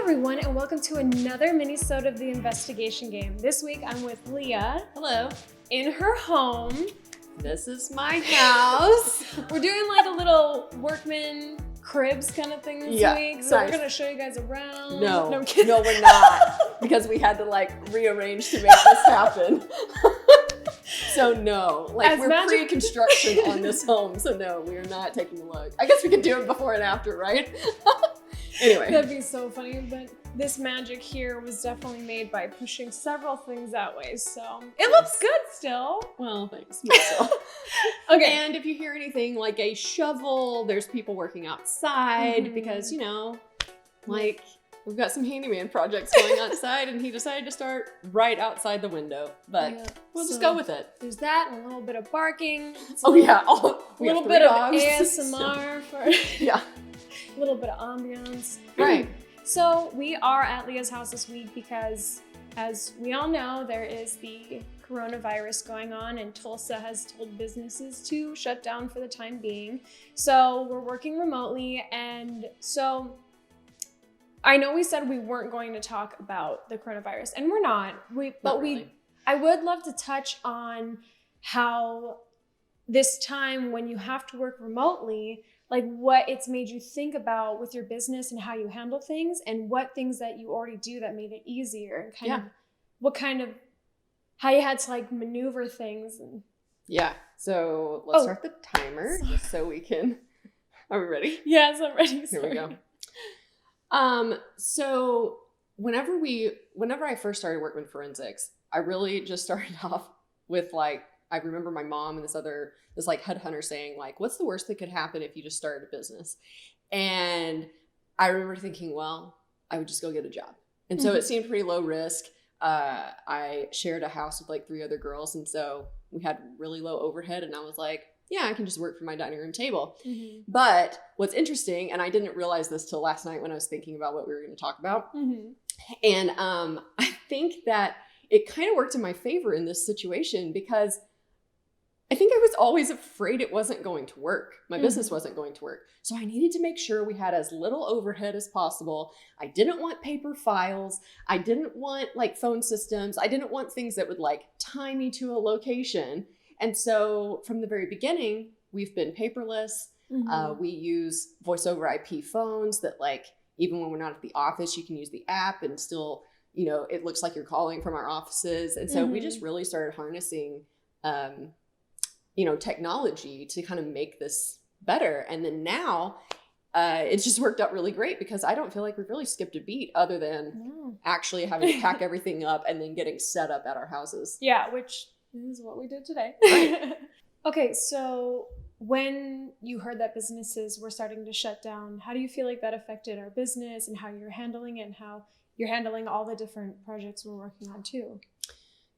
everyone, and welcome to another minisode of the investigation game. This week I'm with Leah. Hello. In her home. This is my house. We're doing like a little workman cribs kind of thing this week. So nice. We're gonna show you guys around. No, I'm kidding. no, we're not. Because we had to like rearrange to make this happen. So no, like As we're pre-construction on this home. So no, we are not taking a look. I guess we could do it before and after, right? Anyway. That'd be so funny, but this magic here was definitely made by pushing several things that way, so it looks good still. Well, thanks. Okay. And if you hear anything like a shovel, there's people working outside because, you know, like we've got some handyman projects going outside and he decided to start right outside the window, but we'll just go with it. There's that and a little bit of barking. A little bit of dogs. ASMR for yeah. a little bit of ambiance. Right. So we are at Leah's house this week because, as we all know, there is the coronavirus going on and Tulsa has told businesses to shut down for the time being. So we're working remotely, and so I know we said we weren't going to talk about the coronavirus, and we're not. I would love to touch on how this time when you have to work remotely, like what it's made you think about with your business and how you handle things, and what things that you already do that made it easier, and how you had to like maneuver things. And So let's start the timer so we can. Are we ready? Yes, I'm ready. Here we go. So whenever I first started working with forensics, I really just started off with like, I remember my mom and this like headhunter saying like, what's the worst that could happen if you just started a business? And I remember thinking, well, I would just go get a job. And so it seemed pretty low risk. I shared a house with like 3 other girls. And so we had really low overhead, and I was like, yeah, I can just work from my dining room table. But what's interesting, and I didn't realize this till last night when I was thinking about what we were going to talk about. And I think that it kind of worked in my favor in this situation because I think I was always afraid it wasn't going to work. My business wasn't going to work. So I needed to make sure we had as little overhead as possible. I didn't want paper files. I didn't want like phone systems. I didn't want things that would like tie me to a location. And so from the very beginning, we've been paperless. We use voice over IP phones that like, even when we're not at the office, you can use the app and still, you know, it looks like you're calling from our offices. And so we just really started harnessing, technology to kind of make this better. And then now it's just worked out really great because I don't feel like we've really skipped a beat other than actually having to pack everything up and then getting set up at our houses. Yeah, which is what we did today. Right. Okay, so when you heard that businesses were starting to shut down, how do you feel like that affected our business and how you're handling it and how you're handling all the different projects we're working on too?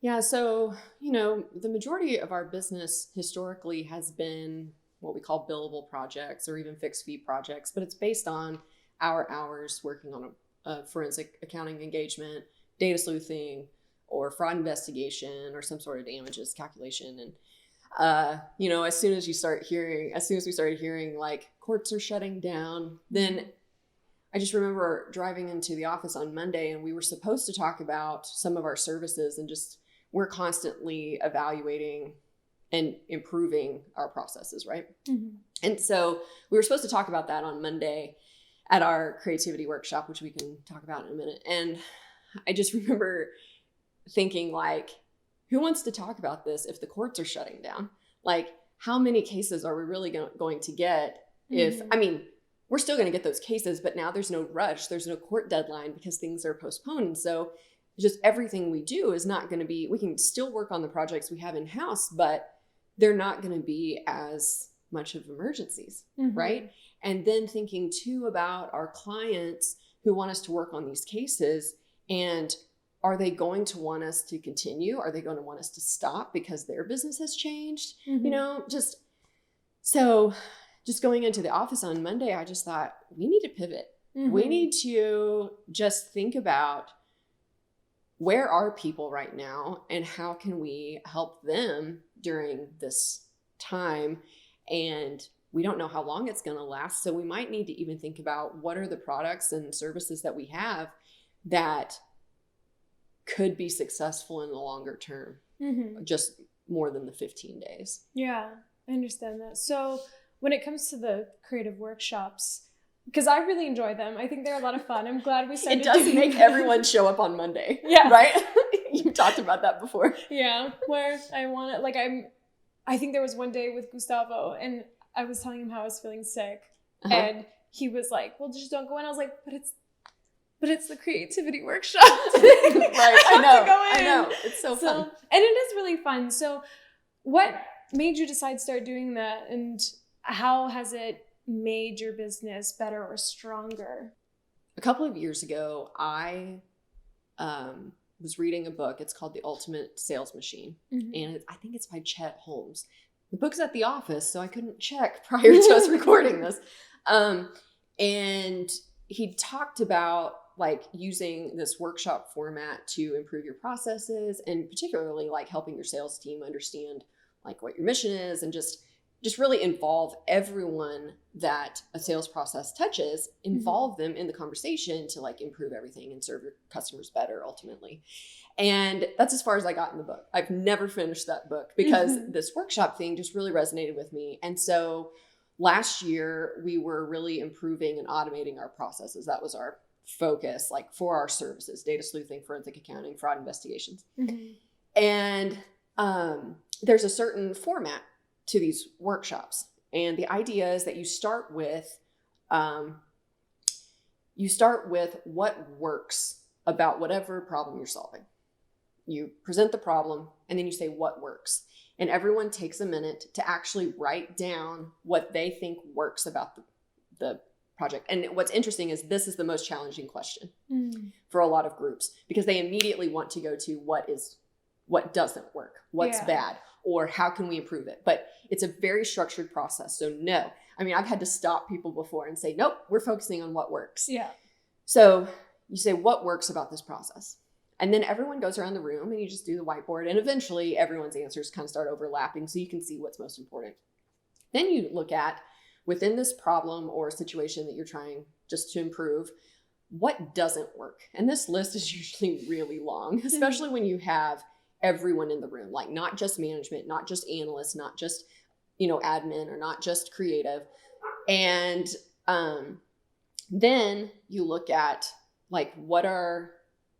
Yeah, so, you know, the majority of our business historically has been what we call billable projects or even fixed fee projects, but it's based on our hours working on a forensic accounting engagement, data sleuthing, or fraud investigation, or some sort of damages calculation. And, as soon as we started hearing like courts are shutting down, then I just remember driving into the office on Monday and we were supposed to talk about some of our services and just we're constantly evaluating and improving our processes, right? And so we were supposed to talk about that on Monday at our creativity workshop, which we can talk about in a minute. And I just remember thinking like, who wants to talk about this if the courts are shutting down? Like, how many cases are we really going to get if, we're still going to get those cases, but now there's no rush. There's no court deadline because things are postponed. And so just everything we do is not going to be, we can still work on the projects we have in-house, but they're not going to be as much of emergencies, right? And then thinking too about our clients who want us to work on these cases, and are they going to want us to continue? Are they going to want us to stop because their business has changed? Just going into the office on Monday, I just thought we need to pivot. We need to just think about where are people right now and how can we help them during this time? And we don't know how long it's going to last. So we might need to even think about what are the products and services that we have that could be successful in the longer term, just more than the 15 days. Yeah, I understand that. So when it comes to the creative workshops, because I really enjoy them, I think they're a lot of fun. I'm glad we started. It does doing make them. everyone show up on Monday. Yeah. Right? You talked about that before. Yeah, where I want it. Like I think there was one day with Gustavo, and I was telling him how I was feeling sick, and he was like, "Well, just don't go in." I was like, "But it's the creativity workshop." Right. I know. It's so fun. And it is really fun. So what made you decide to start doing that, and how has it made your business better or stronger? A couple of years ago, I was reading a book. It's called The Ultimate Sales Machine. And I think it's by Chet Holmes. The book's at the office, so I couldn't check prior to us recording this. And he talked about like using this workshop format to improve your processes, and particularly like helping your sales team understand like what your mission is, and just really involve everyone that a sales process touches, involve them in the conversation to like improve everything and serve your customers better ultimately. And that's as far as I got in the book. I've never finished that book because this workshop thing just really resonated with me. And so last year we were really improving and automating our processes. That was our focus, like for our services: data sleuthing, forensic accounting, fraud investigations. And there's a certain format to these workshops. And the idea is that you start with what works about whatever problem you're solving. You present the problem, and then you say what works. And everyone takes a minute to actually write down what they think works about the project. And what's interesting is this is the most challenging question for a lot of groups, because they immediately want to go to what doesn't work, what's bad, or how can we improve it? But it's a very structured process. So no, I mean, I've had to stop people before and say, nope, we're focusing on what works. Yeah. So you say, what works about this process? And then everyone goes around the room and you just do the whiteboard, and eventually everyone's answers kind of start overlapping so you can see what's most important. Then you look at, within this problem or situation that you're trying just to improve, what doesn't work? And this list is usually really long, especially when you have everyone in the room, like not just management, not just analysts, not just, admin, or not just creative. And then you look at like, what are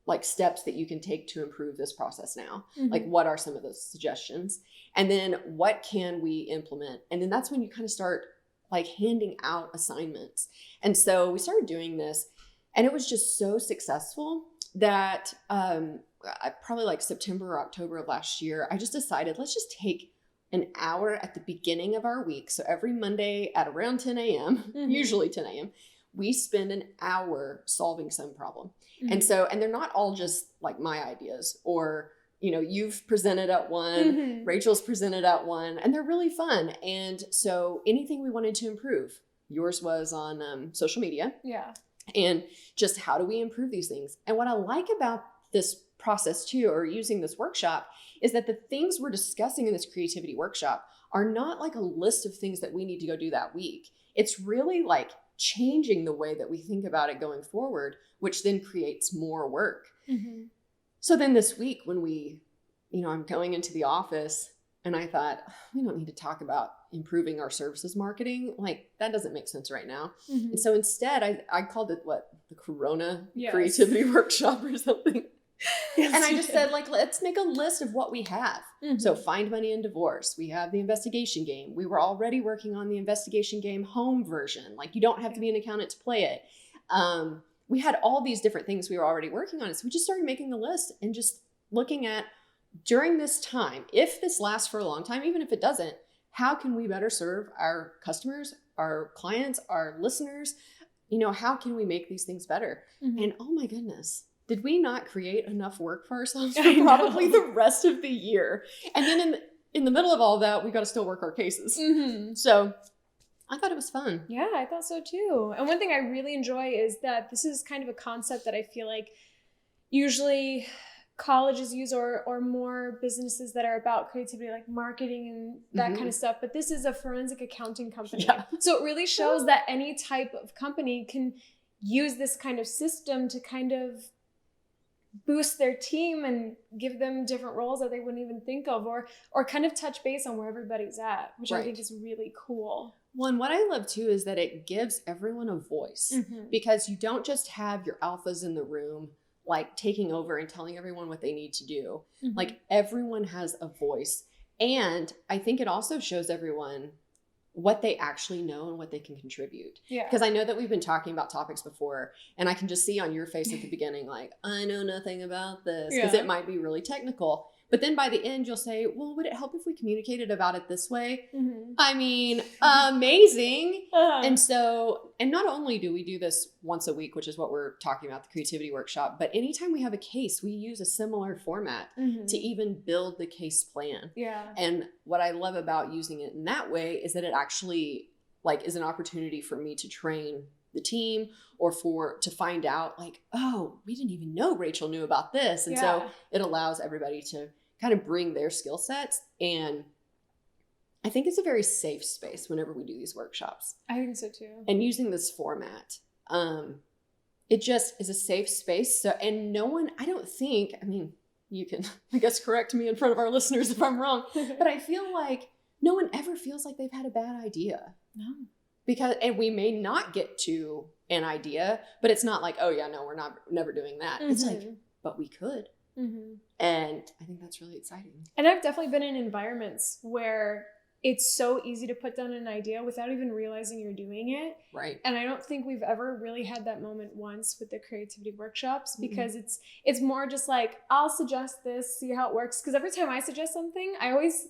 like steps that you can take to improve this process now? Like, what are some of those suggestions? And then what can we implement? And then that's when you kind of start like handing out assignments. And so we started doing this, and it was just so successful that probably like September or October of last year, I just decided, let's just take an hour at the beginning of our week. So every Monday at around 10 a.m., usually 10 a.m., we spend an hour solving some problem. And they're not all just like my ideas, or, you've presented at one, Rachel's presented at one, and they're really fun. And so anything we wanted to improve, yours was on social media. Yeah. And just how do we improve these things? And what I like about this process too, or using this workshop, is that the things we're discussing in this creativity workshop are not like a list of things that we need to go do that week. It's really like changing the way that we think about it going forward, which then creates more work. So then this week when I'm going into the office, and I thought, we don't need to talk about improving our services marketing. Like, that doesn't make sense right now. And so instead I called it the Corona Creativity Workshop or something. Yes, and I just said, like, let's make a list of what we have. So find money and divorce. We have the investigation game. We were already working on the investigation game home version. Like, you don't have to be an accountant to play it. We had all these different things we were already working on. So we just started making a list and just looking at, during this time, if this lasts for a long time, even if it doesn't, how can we better serve our customers, our clients, our listeners? How can we make these things better? And oh my goodness, did we not create enough work for ourselves for probably the rest of the year? And then in the middle of all that, we got to still work our cases. So I thought it was fun. Yeah, I thought so too. And one thing I really enjoy is that this is kind of a concept that I feel like usually colleges use, or more businesses that are about creativity, like marketing and that kind of stuff. But this is a forensic accounting company. Yeah. So it really shows that any type of company can use this kind of system to kind of boost their team and give them different roles that they wouldn't even think of, or kind of touch base on where everybody's at, which I think is really cool. Well, and what I love too is that it gives everyone a voice, because you don't just have your alphas in the room like taking over and telling everyone what they need to do. Like everyone has a voice. And I think it also shows everyone what they actually know and what they can contribute. Yeah. Because I know that we've been talking about topics before, and I can just see on your face at the beginning, like, I know nothing about this, because it might be really technical. But then by the end, you'll say, well, would it help if we communicated about it this way? I mean, amazing. And so, and not only do we do this once a week, which is what we're talking about, the creativity workshop, but anytime we have a case, we use a similar format to even build the case plan. Yeah. And what I love about using it in that way is that it actually like is an opportunity for me to train the team, or to find out like, oh, we didn't even know Rachel knew about this. And so it allows everybody to kind of bring their skill sets. And I think it's a very safe space whenever we do these workshops. I think so too. And using this format, it just is a safe space. So, and no one, I don't think, I mean, you can, I guess, correct me in front of our listeners if I'm wrong, but I feel like no one ever feels like they've had a bad idea. No. Because, and we may not get to an idea, but it's not like, oh yeah, no, we're never doing that. It's like, but we could. And I think that's really exciting. And I've definitely been in environments where it's so easy to put down an idea without even realizing you're doing it. Right. And I don't think we've ever really had that moment once with the creativity workshops, because it's more just like, I'll suggest this, see how it works. Because every time I suggest something, I always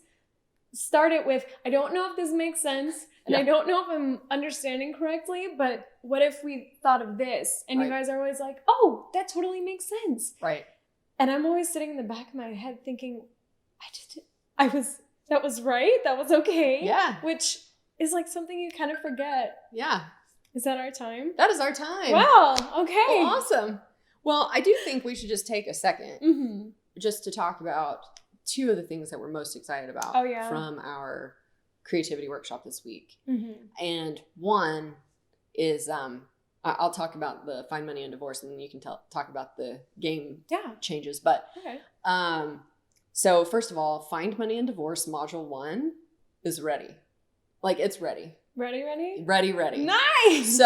start it with, I don't know if this makes sense, and I don't know if I'm understanding correctly, but what if we thought of this? And you guys are always like, oh, that totally makes sense. Right. And I'm always sitting in the back of my head thinking, that was right. That was okay. Yeah. Which is like something you kind of forget. Yeah. Is that our time? That is our time. Wow. Okay. Well, awesome. Well, I do think we should just take a second just to talk about two of the things that we're most excited about from our creativity workshop this week. And one is, I'll talk about the Find Money and Divorce, and then you can talk about the game changes. But so first of all, Find Money and Divorce Module 1 is ready. Like, it's ready. Ready? Ready. Nice!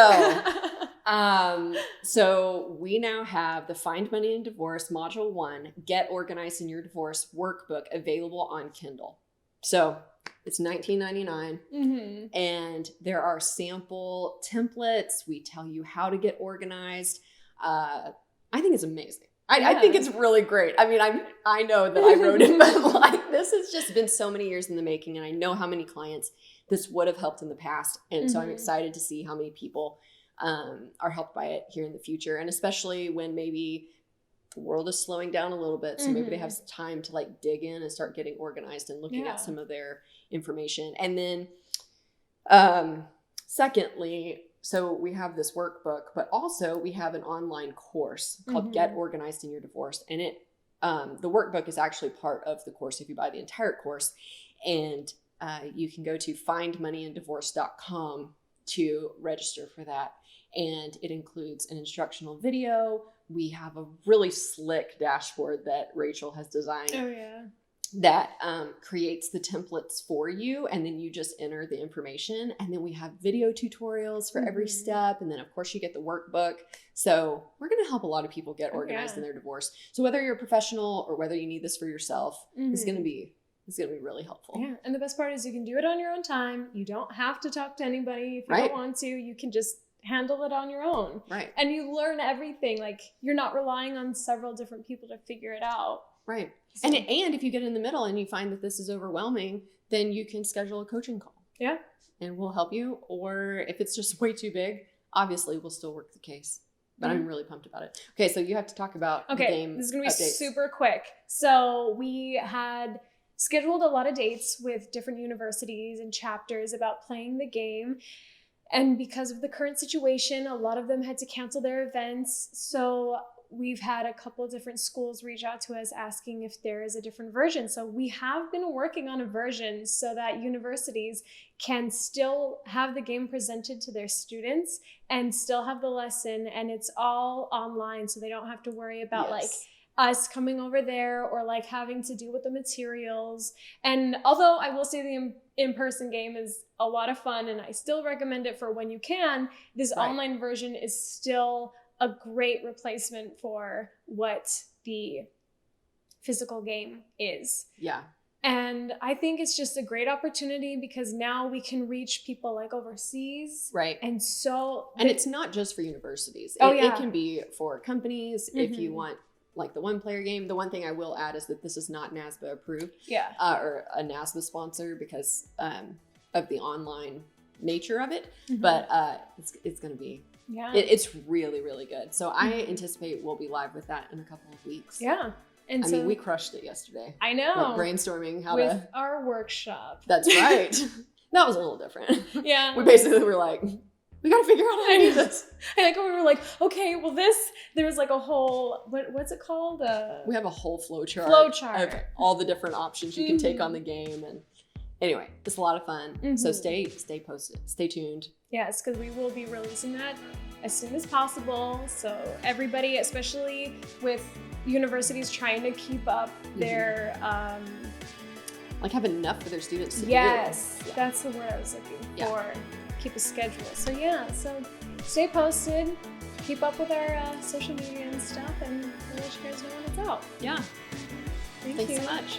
So we now have the Find Money and Divorce Module 1, Get Organized in Your Divorce workbook available on Kindle. So it's $19.99, and there are sample templates. We tell you how to get organized. I think it's amazing. I think it's really great. I mean, I know that I wrote it, but like, this has just been so many years in the making, and I know how many clients this would have helped in the past. And so I'm excited to see how many people are helped by it here in the future, and especially when maybe the world is slowing down a little bit, so maybe they have some time to like dig in and start getting organized and looking at some of their information. And then secondly, so we have this workbook, but also we have an online course called Get Organized in Your Divorce, and it the workbook is actually part of the course if you buy the entire course. And you can go to findmoneyanddivorce.com to register for that. And it includes an instructional video. We have a really slick dashboard that Rachel has designed. Oh, yeah. That creates the templates for you. And then you just enter the information. And then we have video tutorials for every step. And then, of course, you get the workbook. So we're going to help a lot of people get organized in their divorce. So whether you're a professional or whether you need this for yourself, it's going to be really helpful. Yeah. And the best part is you can do it on your own time. You don't have to talk to anybody if you don't want to. You can just handle it on your own. Right. And you learn everything. Like, you're not relying on several different people to figure it out. Right. So. And if you get in the middle and you find that this is overwhelming, then you can schedule a coaching call. Yeah. And we'll help you. Or if it's just way too big, obviously we'll still work the case. But I'm really pumped about it. Okay, so you have to talk about the game. This is going to be super quick. So we had scheduled a lot of dates with different universities and chapters about playing the game. And because of the current situation, a lot of them had to cancel their events. So we've had a couple of different schools reach out to us asking if there is a different version. So we have been working on a version so that universities can still have the game presented to their students and still have the lesson. And it's all online, so they don't have to worry about like us coming over there or like having to deal with the materials. And although I will say the in-person game is a lot of fun and I still recommend it for when you can, this online version is still a great replacement for what the physical game is. Yeah. And I think it's just a great opportunity because now we can reach people like overseas. Right. And so... And it's not just for universities. Oh, It can be for companies if you want like the one-player game. The one thing I will add is that this is not NASBA approved. Yeah. Or a NASBA sponsor because of the online nature of it. But it's going to be... Yeah. It's really, really good. So I anticipate we'll be live with that in a couple of weeks. Yeah. And I mean, we crushed it yesterday. I know. Like brainstorming how with our workshop. That's right. That was a little different. Yeah. We basically were like, we got to figure out how to do this. I like when we were like, okay, well there was like a whole, what's it called? We have a whole flow chart. Of all the different options you can take on the game. And anyway, it's a lot of fun. So stay posted. Stay tuned. Yes, because we will be releasing that as soon as possible. So everybody, especially with universities trying to keep up their like have enough for their students to do. Yes, that's the word I was looking for. Keep a schedule. So so stay posted, keep up with our social media and stuff, and we'll let you guys know when it's out. Yeah. Thanks so much.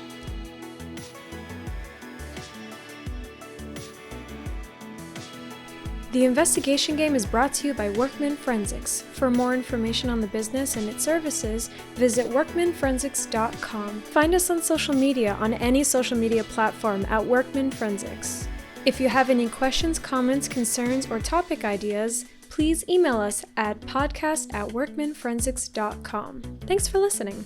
The investigation game is brought to you by Workman Forensics. For more information on the business and its services, visit workmanforensics.com. Find us on social media on any social media platform at Workman Forensics. If you have any questions, comments, concerns, or topic ideas, please email us at podcast@workmanforensics.com. Thanks for listening.